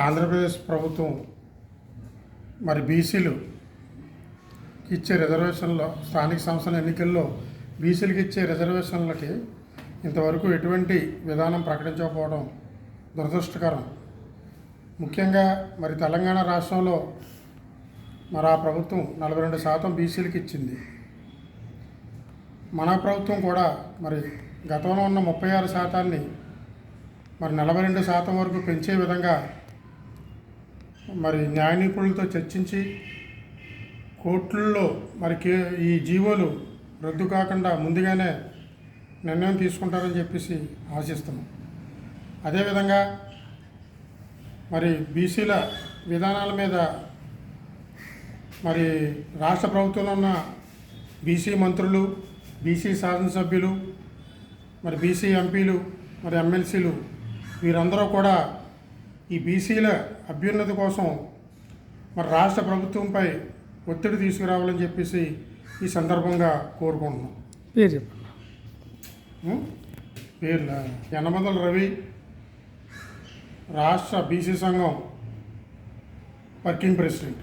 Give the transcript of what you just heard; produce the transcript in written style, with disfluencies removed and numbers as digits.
ఆంధ్రప్రదేశ్ ప్రభుత్వం మరి బీసీలు ఇచ్చే రిజర్వేషన్లో స్థానిక సంస్థల ఎన్నికల్లో బీసీలకు ఇచ్చే రిజర్వేషన్లకి ఇంతవరకు ఎటువంటి విధానం ప్రకటించకపోవడం దురదృష్టకరం. ముఖ్యంగా మరి తెలంగాణ రాష్ట్రంలో మరి ఆ ప్రభుత్వం 42% బీసీలకు ఇచ్చింది. మన ప్రభుత్వం కూడా మరి గతంలో ఉన్న 36% మరి 42% వరకు పెంచే విధంగా మరి న్యాయ నిపుణులతో చర్చించి కోర్టుల్లో మరి ఈ జీవోలు రద్దు కాకుండా ముందుగానే నిర్ణయం తీసుకుంటారని చెప్పేసి ఆశిస్తున్నాం. అదేవిధంగా మరి బీసీల విధానాల మీద మరి రాష్ట్ర ప్రభుత్వంలో ఉన్న బీసీ మంత్రులు, బీసీ శాసనసభ్యులు, మరి బీసీ ఎంపీలు, మరి ఎమ్మెల్సీలు వీరందరూ కూడా ఈ బీసీల అభ్యున్నతి కోసం మరి రాష్ట్ర ప్రభుత్వంపై ఒత్తిడి తీసుకురావాలని చెప్పేసి ఈ సందర్భంగా కోరుకుంటున్నాం. పేర్ల యనమదల రవి, రాష్ట్ర బీసీ సంఘం వర్కింగ్ ప్రెసిడెంట్.